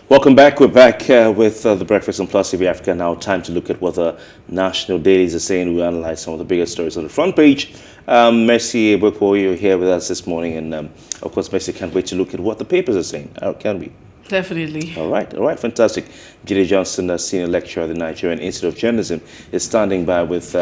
Welcome back. We're back with the breakfast on PlusTvAfrica. Now, time to look at what the national dailies are saying. We analyze some of the biggest stories on the front page. Mercy Ebokpo, you're here with us this morning, and of course, Mercy can't wait to look at what the papers are saying. How can we? Definitely. All right, fantastic. Jide Johnson, a senior lecturer at the Nigerian Institute of Journalism, is standing by with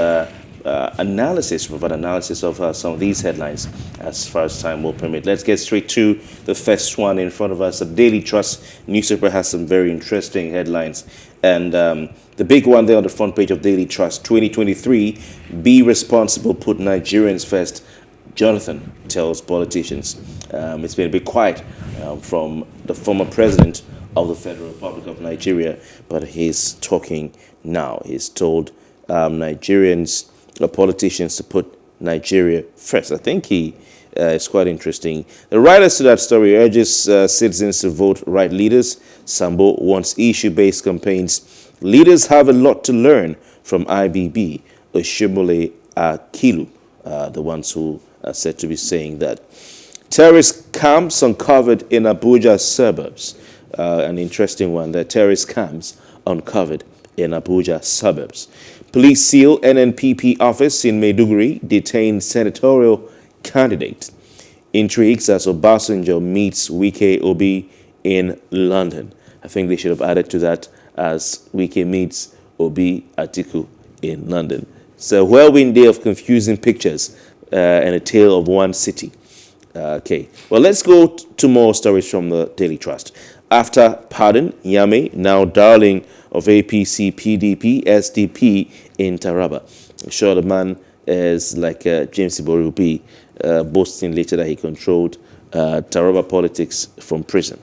analysis of some of these headlines as far as time will permit. Let's get straight to the first one in front of us. The Daily Trust newspaper has some very interesting headlines. And the big one there on the front page of Daily Trust, 2023, be responsible, put Nigerians first. Johnathan tells politicians. It's been a bit quiet from the former president of the Federal Republic of Nigeria, but he's talking now. He's told Nigerians, politicians, to put Nigeria first. I think it's quite interesting. The writers to that story urges citizens to vote right leaders. Sambo wants issue-based campaigns. Leaders have a lot to learn from IBB. Oshimole Akilu, the ones who are said to be saying that. Terrorist camps uncovered in Abuja suburbs. An interesting one there. Terrorist camps uncovered in Abuja suburbs. Police seal NNPP office in Maiduguri, detained senatorial candidate. Intrigues as Obasanjo meets Wike Obi in London. I think they should have added to that as Wike meets Obi Atiku in London. So a whirlwind day of confusing pictures and a tale of one city. Okay, well, let's go to more stories from the Daily Trust. After pardon, Yame, now darling of APC, PDP, SDP in Taraba. I'm sure the man is like James Iborubi, boasting later that he controlled Taraba politics from prison.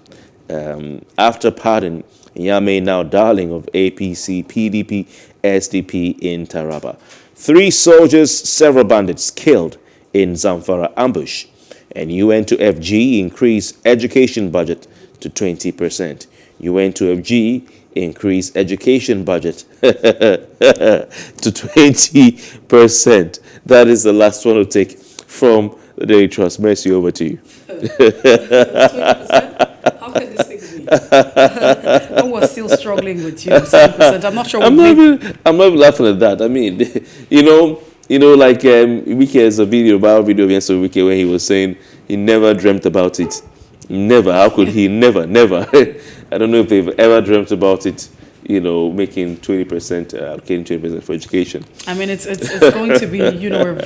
After pardon, Yame, now darling of APC, PDP, SDP in Taraba. 3 soldiers, several bandits killed in Zamfara ambush. And UN to FG increase education budget to 20%. UN to FG increase education budget to 20%. That is the last one to take from the Daily Trust. Mercy, over to you. 20%? How can this thing be? No one's still struggling with you. 7%. I'm not sure. I'm not even laughing at that. I mean, like Wike has a video, viral video of Wike where he was saying he never dreamt about it. Never. How could he? Never. I don't know if they've ever dreamt about it, making 20%, allocating 20% for education. I mean, it's going to be, a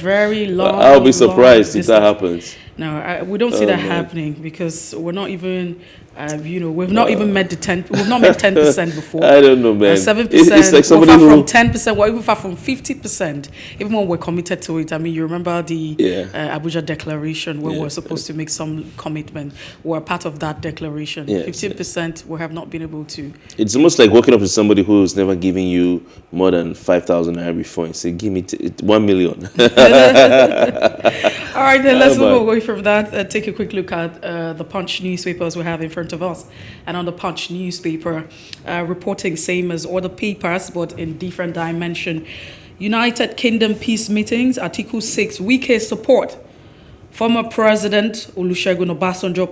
very long. I'll be surprised if that happens. No, we don't see that happening because we're not even, we've not even met the 10. We've not met 10% before. I don't know, man. 7%. It's like somebody we're far who from 10%. We're even far from 50%. Even when we're committed to it. I mean, you remember the Abuja Declaration where we're supposed to make some commitment. We're part of that declaration. 15%. We have not been able to. It's almost like walking up to somebody who's never given you more than 5,000 naira before and say, "Give me 1 million." All right, then let's move away from that. Take a quick look at the Punch newspapers we have in front of us. And on the Punch newspaper, reporting same as other papers, but in different dimension. United Kingdom peace meetings, Article 6, Wike support. Former President Olusegun Obasanjo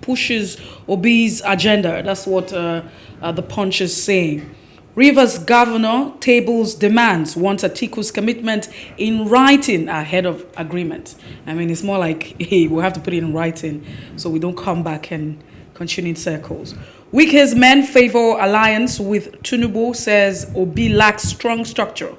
pushes Obi's agenda. That's what the Punch is saying. Rivers governor tables demands, wants Atiku's commitment in writing ahead of agreement. I mean, it's more like, hey, we'll have to put it in writing so we don't come back and continue in circles. Wike's men favor alliance with Tinubu, says Obi lacks strong structure.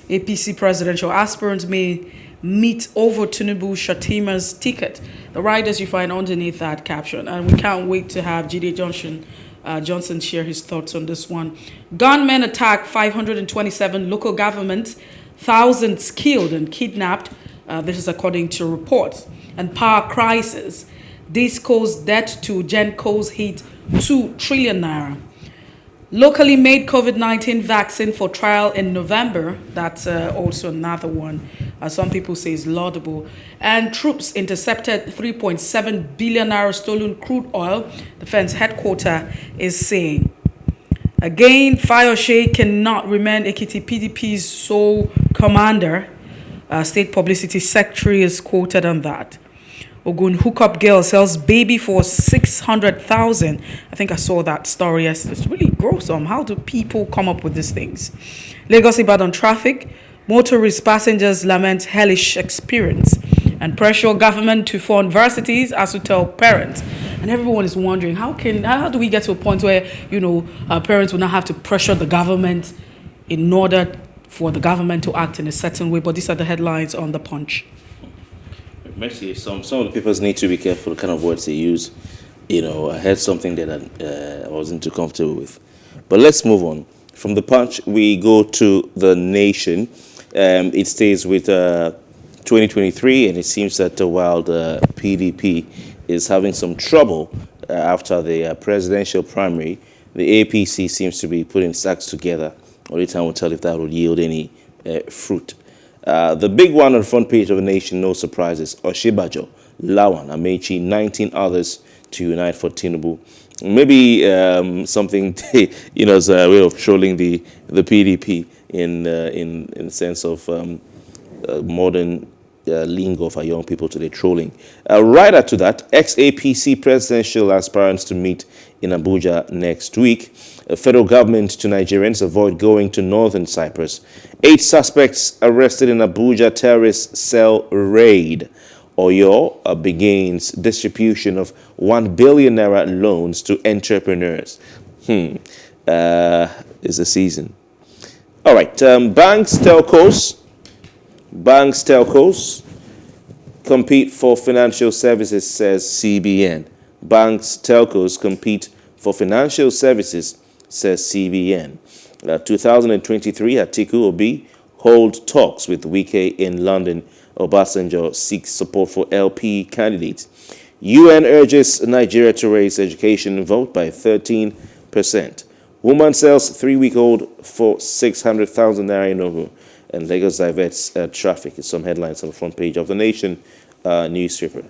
APC presidential aspirants may meet over Tinubu Shatima's ticket. The writers you find underneath that caption. And we can't wait to have Jide Johnson share his thoughts on this one. Gunmen attack 527 local governments, thousands killed and kidnapped. This is according to reports. And power crisis. Disco's debt to Genco's hit 2 trillion naira. Locally made COVID-19 vaccine for trial in November. That's also another one. Some people say is laudable. And troops intercepted 3.7 billion naira stolen crude oil. Defense headquarters is saying. Again, Fayose cannot remain Ekiti PDP's sole commander. State Publicity Secretary is quoted on that. Ogun hookup girl sells baby for 600,000. I think I saw that story. It's really gruesome. How do people come up with these things? Lagos Ibadan traffic. Motorist passengers lament hellish experience and pressure government to fund universities as to tell parents. And everyone is wondering how do we get to a point where our parents will not have to pressure the government in order for the government to act in a certain way. But these are the headlines on the Punch. Mercy, some of the papers need to be careful the kind of words they use. I heard something that I wasn't too comfortable with. But let's move on. From the Punch, we go to the Nation. It stays with 2023, and it seems that while the PDP is having some trouble after the presidential primary, the APC seems to be putting its acts together. Only time will tell if that will yield any fruit. The big one on the front page of the Nation, no surprises, Oshibajo, Lawan, Amechi, 19 others to unite for Tinubu. Maybe something, as a way of trolling the PDP in the sense of modern lingo for young people today, trolling. Right after that, ex-APC presidential aspirants to meet in Abuja next week. Federal government to Nigerians avoid going to northern Cyprus. 8 suspects arrested in Abuja terrorist cell raid. Oyo begins distribution of 1 billion naira loans to entrepreneurs. Is the season. All right, banks, telcos compete for financial services, says CBN. Banks, telcos compete for financial services, says CBN. 2023, Atiku Obi hold talks with Wike in London. Obasanjo seeks support for LP candidates. UN urges Nigeria to raise education vote by 13%. Woman sells 3-week-old for 600,000 naira in Ogun. And Lagos diverts traffic. It's some headlines on the front page of the Nation newspaper.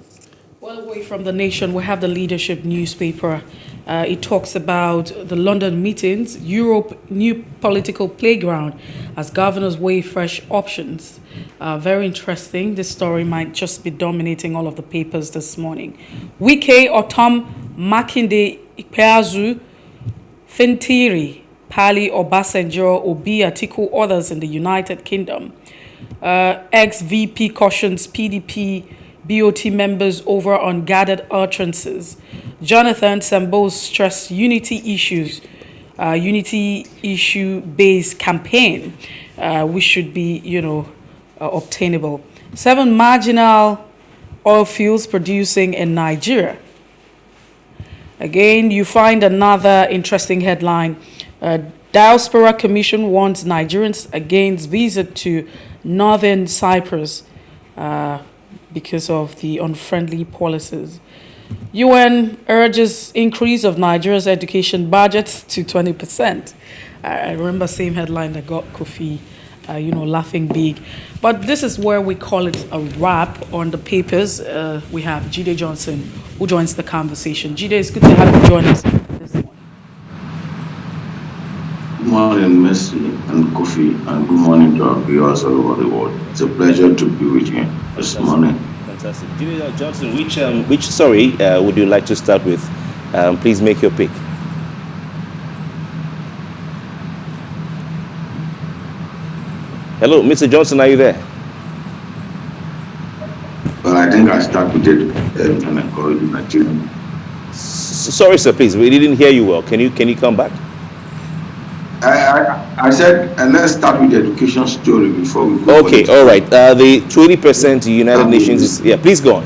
Well, away from the Nation, we have the Leadership newspaper. It talks about the London meetings, Europe new political playground as governors weigh fresh options. Very interesting. This story might just be dominating all of the papers this morning. Wike, Otom, Makinde, Ikpeazu, Fintiri, Pali, Obasanjo, Obi, Atiku, others in the United Kingdom. Ex-VP cautions PDP BOT members over ungathered utterances. Johnathan Sambos stressed unity issue-based campaign, which should be, obtainable. 7 marginal oil fields producing in Nigeria. Again, you find another interesting headline. Diaspora Commission warns Nigerians against visit to Northern Cyprus because of the unfriendly policies. UN urges increase of Nigeria's education budgets to 20%. I remember same headline that got Kofi, laughing big. But this is where we call it a wrap on the papers. We have Jide Johnson, who joins the conversation. Jide, it's good to have you join us this morning. Good morning, Messi and Kofi, and good morning to our viewers all over the world. It's a pleasure to be with you this morning. Fantastic. Jide Johnson, which story would you like to start with? Please make your pick. Hello, Mr. Johnson, are you there? Well, I think I start with it and encourage Nigerian. Sorry, sir, please. We didn't hear you well. Can you come back? I said, let's start with the education story before we go. Okay, all right. The 20% United Nations is... Yeah, please go on.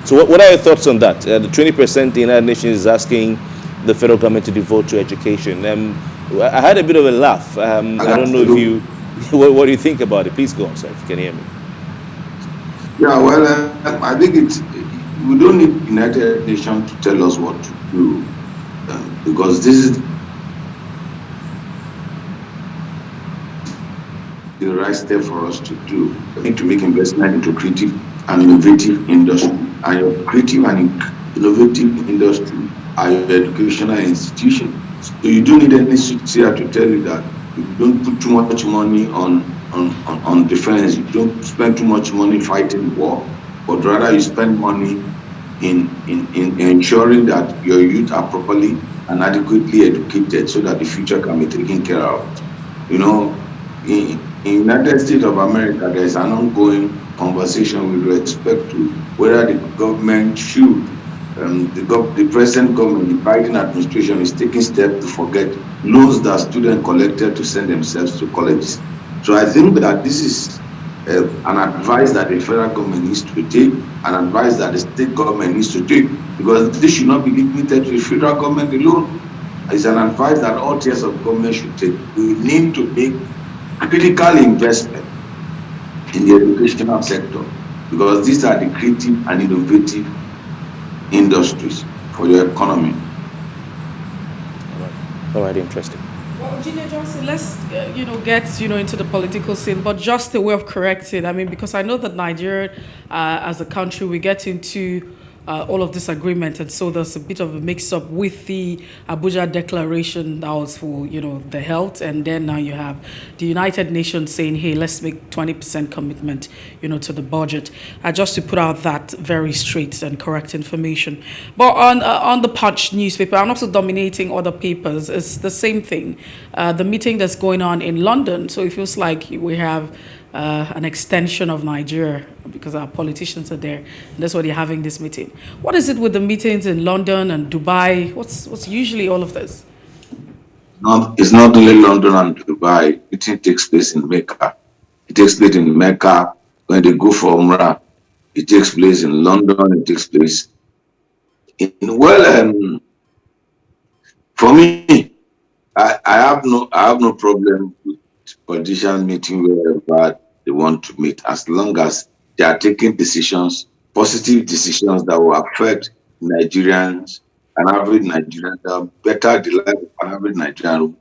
So what are your thoughts on that? The 20% the United Nations is asking the federal government to devote to education. I had a bit of a laugh. I don't know if you... What do you think about it? Please go on, sir, if you can hear me. Yeah, well, I think we don't need United Nations to tell us what to do. Because this is the right step for us to do. We need to make investment into creative and innovative industry. And your creative and innovative industry are your educational institutions. So you don't need any suits here to tell you that you don't put too much money on on defense. You don't spend too much money fighting war, but rather you spend money in ensuring that your youth are properly and adequately educated so that the future can be taken care of. You know, in United States of America, there is an ongoing conversation with respect to whether the government should, the present government, the Biden administration is taking steps to forget loans that students collected to send themselves to colleges. So I think that this is an advice that the federal government needs to take, an advice that the state government needs to take, because this should not be limited to the federal government alone. It's an advice that all tiers of government should take. We need to make critical investment in the educational sector because these are the creative and innovative industries for your economy. All right, interesting. Well, Jide Johnson, let's get into the political scene, but just a way of correcting. I mean, because I know that Nigeria, as a country, we get into all of this agreement, and so there's a bit of a mix-up with the Abuja Declaration that was for the health, and then now you have the United Nations saying, "Hey, let's make 20% commitment, to the budget." Just to put out that very straight and correct information. But on the Punch newspaper, and also dominating other papers, it's the same thing. The meeting that's going on in London, so it feels like we have an extension of Nigeria because our politicians are there. And that's why they're having this meeting. What is it with the meetings in London and Dubai? What's usually all of this? It's not only London and Dubai. Meeting takes place in Mecca. It takes place in Mecca when they go for Umrah. It takes place in London. It takes place for me. I have no problem with politicians meeting wherever they want to meet, as long as they are taking decisions, positive decisions that will affect Nigerians, an average Nigerian, that better the life of an average Nigerian, will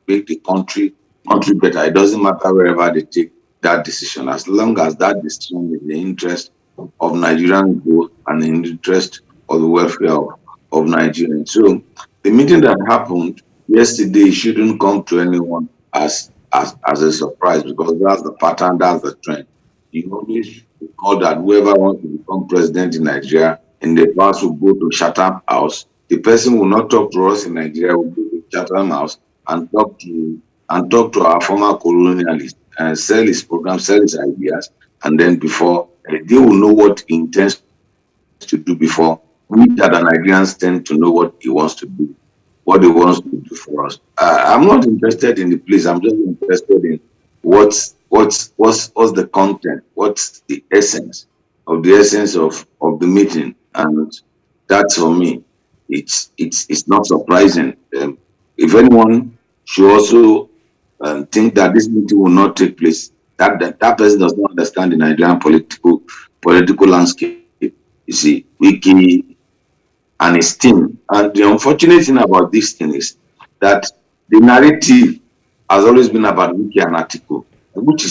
make the country better. It doesn't matter wherever they take that decision, as long as that decision is in the interest of Nigerian growth and in the interest of the welfare of Nigerians. So the meeting that happened yesterday shouldn't come to anyone as a surprise, because that's the pattern, that's the trend. You always recall that whoever wants to become president in Nigeria in the past will go to Chatham House. The person will not talk to us in Nigeria, will go to Chatham House and talk to our former colonialist and sell his program, sell his ideas, and then before they will know what he intends to do before we that the Nigerians tend to know what he wants to do, what he wants to do for us. I'm not interested in the place. I'm just interested in what's the content, what's the essence of the meeting, and that's for me. It's not surprising. If anyone should also think that this meeting will not take place, that person does not understand the Nigerian political landscape. You see, Wiki and his team. And the unfortunate thing about this thing is that the narrative has always been about Wiki and Atiku, which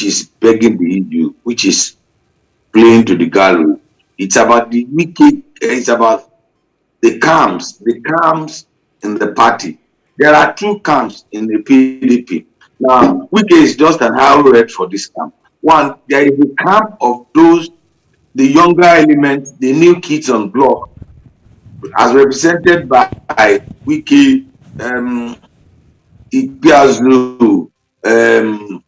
is begging the issue, which is playing to the gallery. It's about the Wiki, it's about the camps in the party. There are two camps in the PDP. Now, Wiki is just an arrowhead for this camp. One, there is a camp of the younger elements, the new kids on block, as represented by Wiki, Ipiazu, and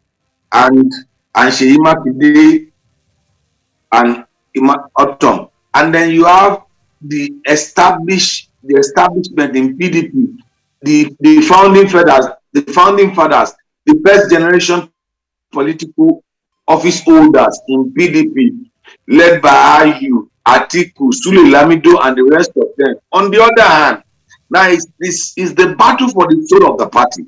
Sheyi Makinde and Autumn. And then you have the establishment in PDP, the founding fathers, the first generation political office holders in PDP, led by Ayu, Atiku, Sule Lamido, and the rest of them. On the other hand, now this is the battle for the soul of the party.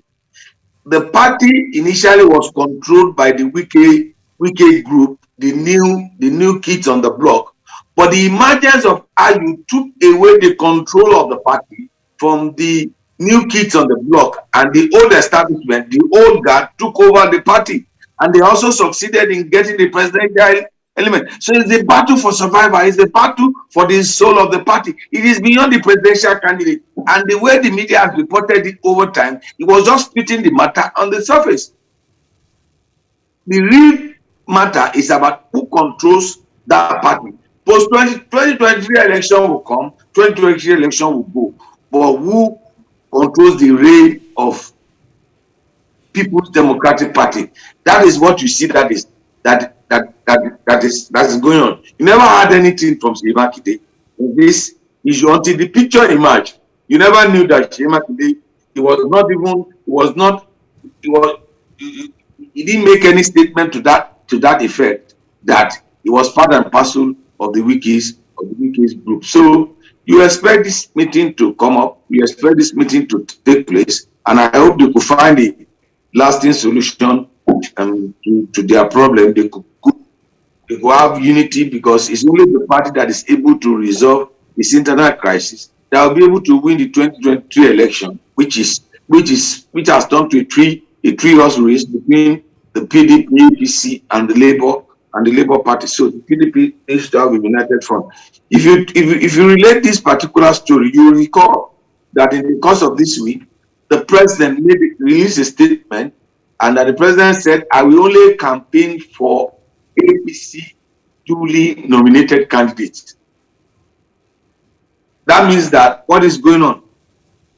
The party initially was controlled by the Wike group, the new kids on the block, but the emergence of Ayu took away the control of the party from the new kids on the block, and the old establishment, the old guard, took over the party, and they also succeeded in getting the presidential element. So it's a battle for survival. It's a battle for the soul of the party. It is beyond the presidential candidate. And the way the media has reported it over time, it was just spitting the matter on the surface. the real matter is about who controls that party. Post 2023 election will come, 2023 election will go, but who controls the reign of People's Democratic Party? That is what you see. That is going on. You never heard anything from Shey Makinde in this issue until the picture emerged. You never knew that Shey Makinde, he didn't make any statement to that effect, that he was part and parcel of the wikis group. So you expect this meeting to come up, you expect this meeting to take place, and I hope they could find a lasting solution to their problem. They could have unity, because it's only the party that is able to resolve this internal crisis that will be able to win the 2023 election, which has turned to a three-horse race between the PDP, APC, and the Labour Party. So the PDP needs to have a united front. If you relate this particular story, you will recall that in the course of this week, the president released a statement, and that the president said, "I will only campaign for APC duly nominated candidates." That means that what is going on?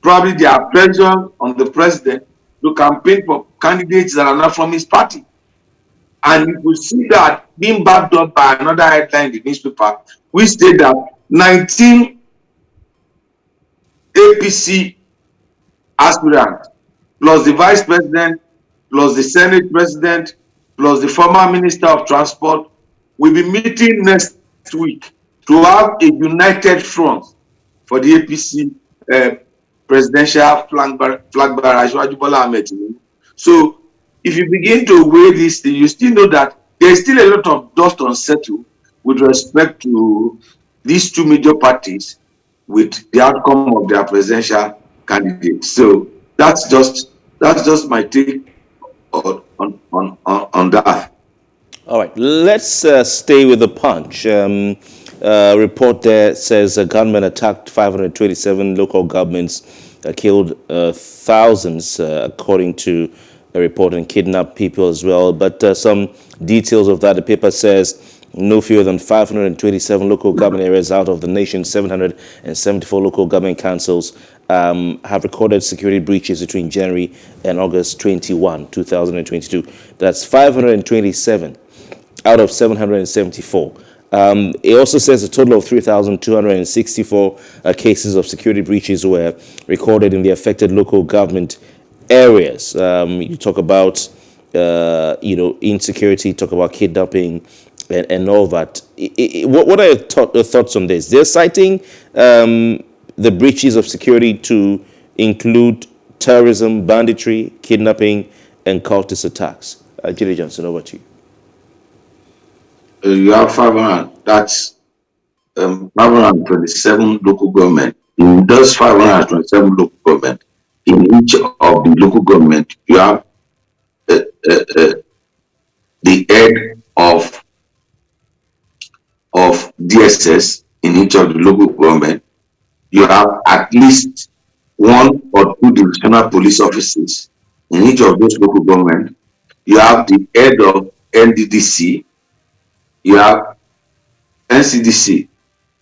Probably there are pressure on the president to campaign for candidates that are not from his party. And you could see that being backed up by another headline in the newspaper, which stated that 19 APC aspirants, plus the vice president, plus the Senate president, plus the former Minister of Transport, will be meeting next week to have a united front for the APC presidential flag bearer. So if you begin to weigh this, you still know that there's still a lot of dust unsettled with respect to these two major parties with the outcome of their presidential candidates. So that's just my take on that. All right, let's stay with the punch. Report there says a gunman attacked 527 local governments, killed thousands, according to a report, and kidnapped people as well. But some details of that, the paper says no fewer than 527 local government areas out of the nation's 774 local government councils have recorded security breaches between January and August 21, 2022. That's 527 out of 774. It also says a total of 3,264 cases of security breaches were recorded in the affected local government areas. You talk about, insecurity, talk about kidnapping and all that. What are your thoughts on this? They're citing the breaches of security to include terrorism, banditry, kidnapping, and cultist attacks. Jide Johnson, over to you. You have 500, that's 527 local government. In those 527 local government, in each of the local government, you have the head of DSS in each of the local government. You have at least one or two divisional police officers in each of those local government. You have the head of NDDC. You have NCDC,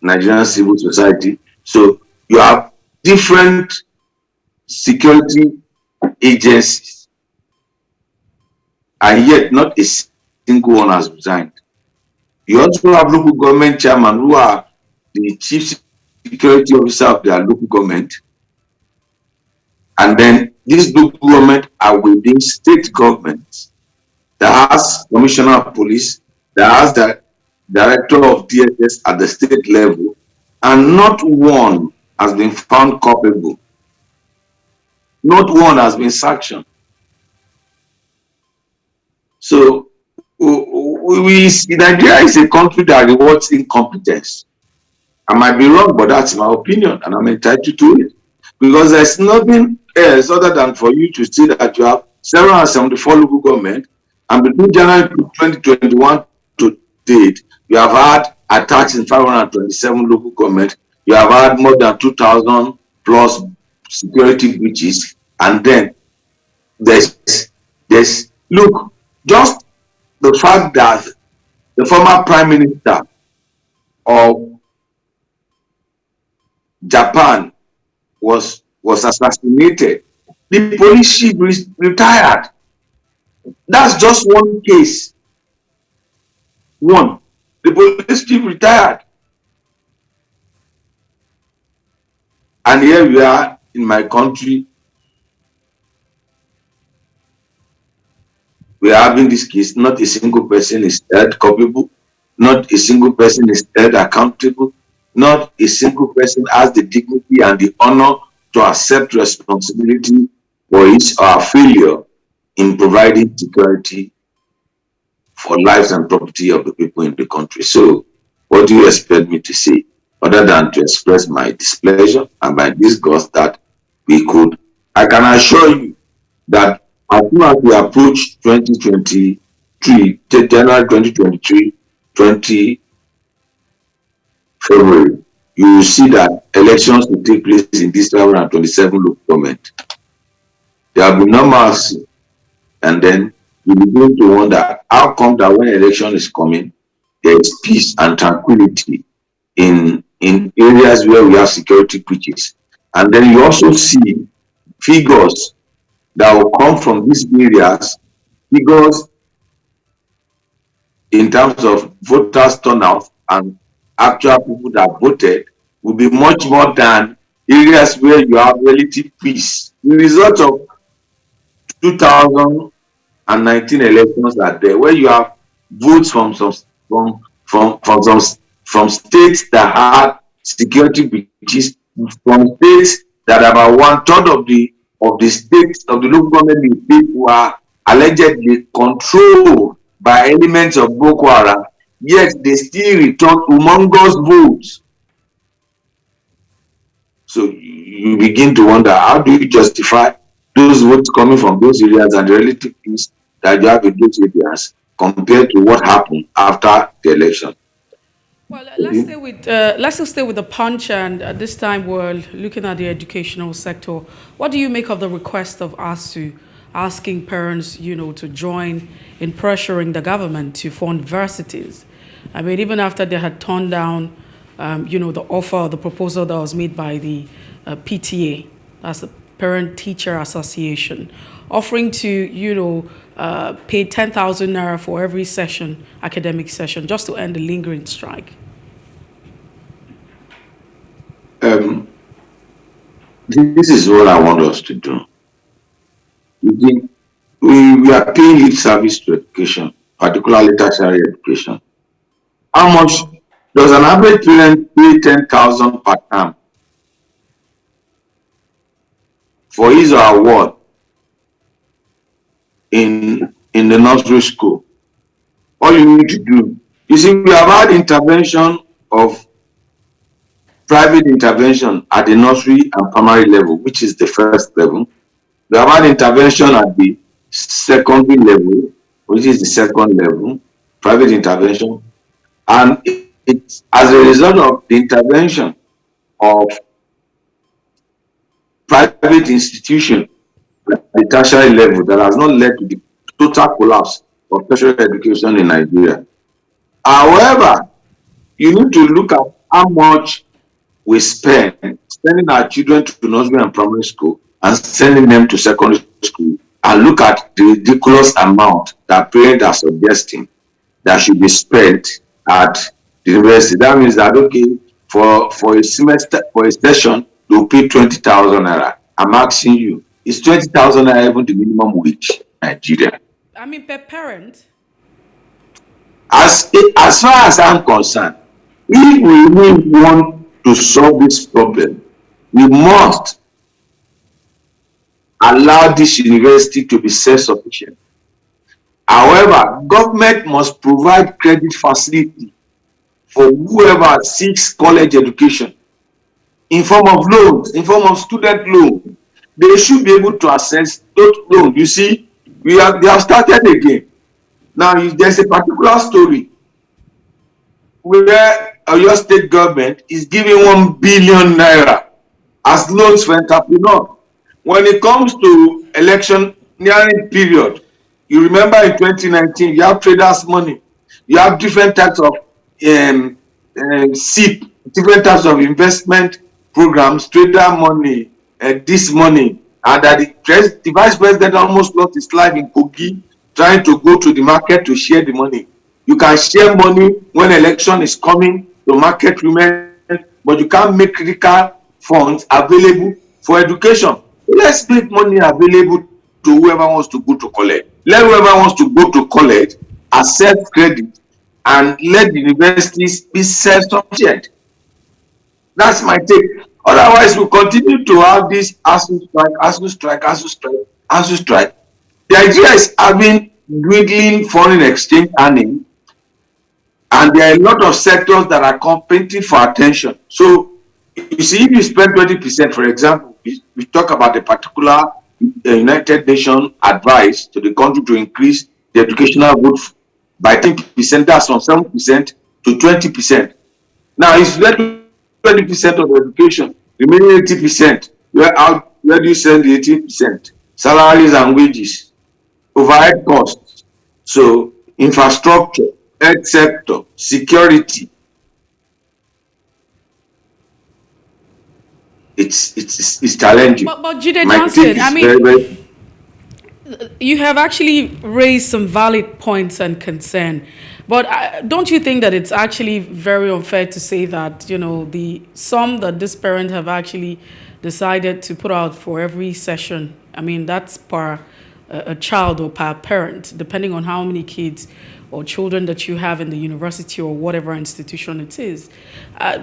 Nigerian Civil Society. So you have different security agencies, and yet not a single one has resigned. You also have local government chairman who are the chief security officer of their local government, and then these local government are within state governments that has commissioner of police, that has the director of DSS at the state level, and not one has been found culpable. Not one has been sanctioned. So Nigeria is a country that rewards incompetence. I might be wrong, but that's my opinion, and I'm entitled to it. Because there's nothing else other than for you to see that you have 774 local government, and between January 2021 to date, you have had attacks in 527 local government. You have had more than 2,000 plus security breaches, and then there's look, just the fact that the former prime minister of Japan was assassinated. The police chief retired. That's just one case. One. The police chief retired. And here we are in my country. We are having this case. Not a single person is held culpable. Not a single person is held accountable. Not a single person has the dignity and the honor to accept responsibility for his or her failure in providing security for lives and property of the people in the country. So, what do you expect me to say other than to express my displeasure and my disgust that we could? I can assure you that as soon as we approach 2023, January 2023, 20 February, you will see that elections will take place in this 2027 local government. There will be no mercy, and then you begin to wonder how come that when election is coming, there is peace and tranquility in areas where we have security breaches. And then you also see figures that will come from these areas, figures in terms of voters turnout and actual people that voted will be much more than areas where you have relative peace. The result of 2019 elections are there, where you have votes from some from states that had security breaches, from states that about 1/3 of the states of the local government in the state were allegedly controlled by elements of Boko Haram, yet they still returned humongous votes. So you begin to wonder, how do you justify those votes coming from those areas and the relative peace that you have in those areas compared to what happened after the election? Well, let's still stay with the punch, and at this time we're looking at the educational sector. What do you make of the request of ASU asking parents, to join in pressuring the government to fund varsities? I mean, even after they had turned down, the offer or the proposal that was made by the PTA, that's the Parent Teacher Association, offering to, pay 10,000 naira for every session, academic session, just to end the lingering strike. This is what I want us to do. We are paying lip service to education, particularly tertiary education. How much does an average parent pay 10,000 per term for his or her ward in the nursery school? All you need to do, you see, we have had intervention of private intervention at the nursery and primary level, which is the first level. We have had intervention at the secondary level, which is the second level, private intervention. And it's as a result of the intervention of private institution at the tertiary level that has not led to the total collapse of tertiary education in Nigeria. However, you need to look at how much we sending our children to nursery and primary school and sending them to secondary school, and look at the ridiculous amount that parents are suggesting that should be spent at the university. That means that, okay, for a semester, for a session, you'll pay 20,000 naira. I'm asking you, is 20,000 naira even the minimum wage in Nigeria? I mean, per parent? As far as I'm concerned, if we really want to solve this problem, we must allow this university to be self-sufficient. However, government must provide credit facility for whoever seeks college education in form of loans, in form of student loan. They should be able to access those loans. You see, they have started again. Now, there's a particular story where your state government is giving 1 billion naira as loans for entrepreneurs. When it comes to election nearing period, You remember in 2019, you have traders' money. You have different types of SIP, different types of investment programs, trader money, this money. And that the vice president almost lost his life in Kogi trying to go to the market to share the money. You can share money when election is coming to market women, but you can't make critical funds available for education. Let's make money available to whoever wants to go to college. Let whoever wants to go to college accept credit and let the universities be self-sufficient. That's my take. Otherwise, we'll continue to have this ASU strike, ASU strike, ASU strike, ASU strike. The idea is having dwindling foreign exchange earning, and there are a lot of sectors that are competing for attention. So, you see, if you spend 20%, for example, we talk about a particular United Nations advice to the country to increase the educational vote by 10%, that's from 7% to 20%. Now, if you let 20% of education, remaining 80%, where do you send the 18%? Salaries and wages, overhead costs, so infrastructure, health sector, security. It's challenging. But Jide Johnson, I mean, you have actually raised some valid points and concern, but don't you think that it's actually very unfair to say that, the sum that this parent have actually decided to put out for every session, I mean, that's per a child or per parent, depending on how many kids or children that you have in the university or whatever institution it is.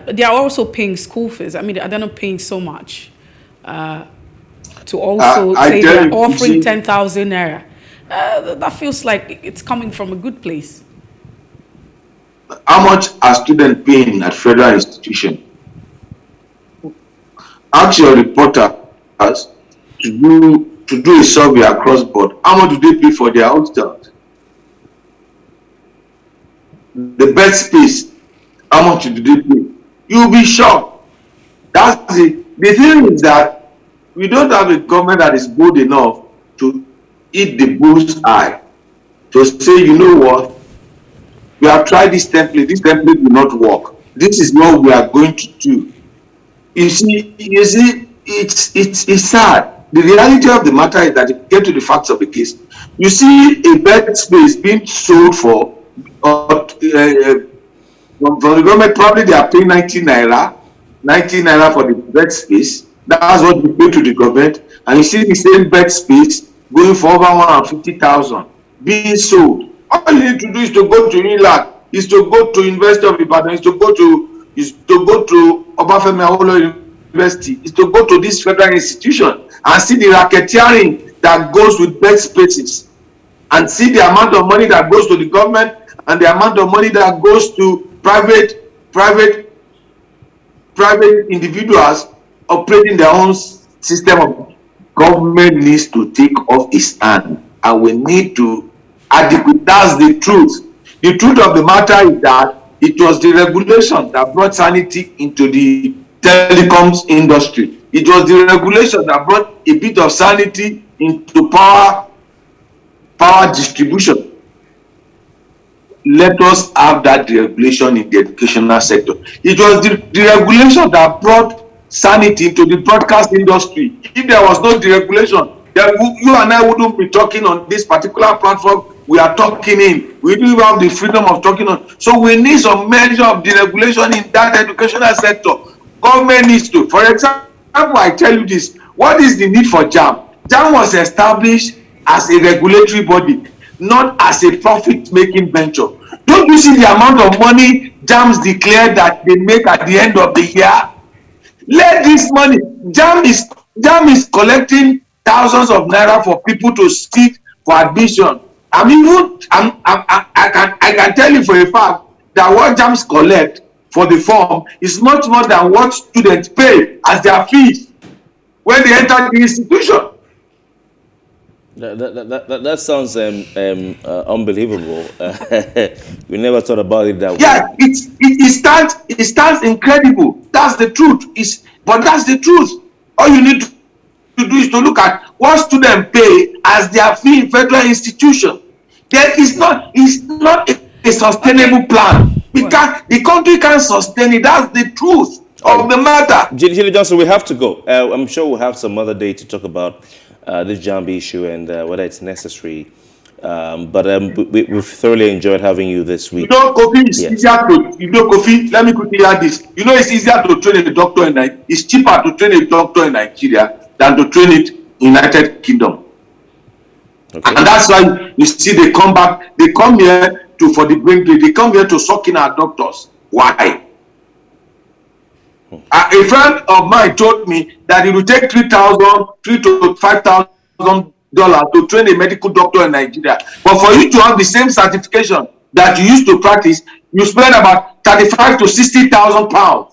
They are also paying school fees. I mean, they're not paying so much. To also say they're offering 10,000 naira. That feels like it's coming from a good place. How much are students paying at federal institution? Ask your reporter to do a survey across board. How much do they pay for their hostels? The bed space, how much do they pay? You'll be shocked. That's it. The thing is that we don't have a government that is bold enough to eat the bull's eye, to say, you know what, we have tried this template will not work. This is what we are going to do. You see, it's sad. The reality of the matter is that if you get to the facts of the case, you see a bed space being sold for from the government, probably they are paying 90 naira for the bed space. That's what we pay to the government. And you see the same bed space going for over 150,000 being sold. All you need to do is to go to INLAC, is to go to University of Ibadan, is to go to Obafemi Awolowo University, is to go to this federal institution and see the racketeering that goes with bed spaces, and see the amount of money that goes to the government and the amount of money that goes to private individuals operating their own system of government. Needs to take off its stand, and we need to adequate. That's the truth. The truth of the matter is that it was the regulation that brought sanity into the telecoms industry. It was the regulation that brought a bit of sanity into power distribution. Let us have that regulation in the educational sector. It was the regulation that brought sanity into the broadcast industry. If there was no deregulation, then you and I wouldn't be talking on this particular platform we are talking in. We do have the freedom of talking on. So we need some measure of deregulation in that educational sector. Government needs to. For example, I tell you this. What is the need for JAM? JAM was established as a regulatory body, not as a profit-making venture. Don't you see the amount of money JAMs declare that they make at the end of the year? Let this money, JAM is collecting thousands of naira for people to sit for admission. I mean, I can tell you for a fact that what JAMs collect for the form is much more than what students pay as their fees when they enter the institution. That sounds unbelievable. We never thought about it that way. Yeah, it stands incredible. That's the truth. But that's the truth. All you need to do is to look at what students pay as their fee in federal institution. There is not, it's not a sustainable plan because the country can't sustain it. That's the truth of the matter. Jide Johnson, we have to go. I'm sure we'll have some other day to talk about this Jambi issue and whether it's necessary. But we've thoroughly enjoyed having you this week. You know, Kofi, it's easier to, Kofi, let me quickly add this. You know, it's easier to train a doctor it's cheaper to train a doctor in Nigeria than to train it in United Kingdom. Okay. And that's why you see they come back, they come here for the brain drain, they come here to suck in our doctors. Why? A friend of mine told me that it will take $3,000 to $5,000 to train a medical doctor in Nigeria. But for you to have the same certification that you used to practice, you spend about 35 to 60,000 pounds.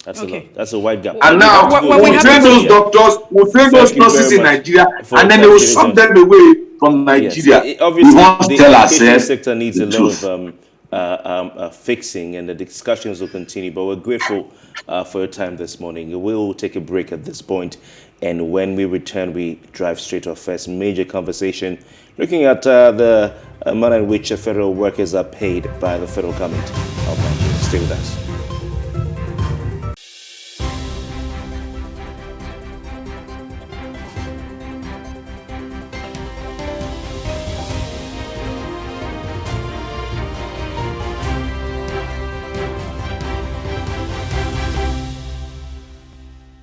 That's a wide gap. And now we'll train those doctors, we'll train those nurses in Nigeria, and then they will suck them away from Nigeria. Yes. Obviously, we want to tell ourselves sector needs a lot of fixing, and the discussions will continue. But we're grateful for your time this morning. We'll take a break at this point, and when we return, we drive straight to our first major conversation, looking at the manner in which federal workers are paid by the federal government of Nigeria. Stay with us.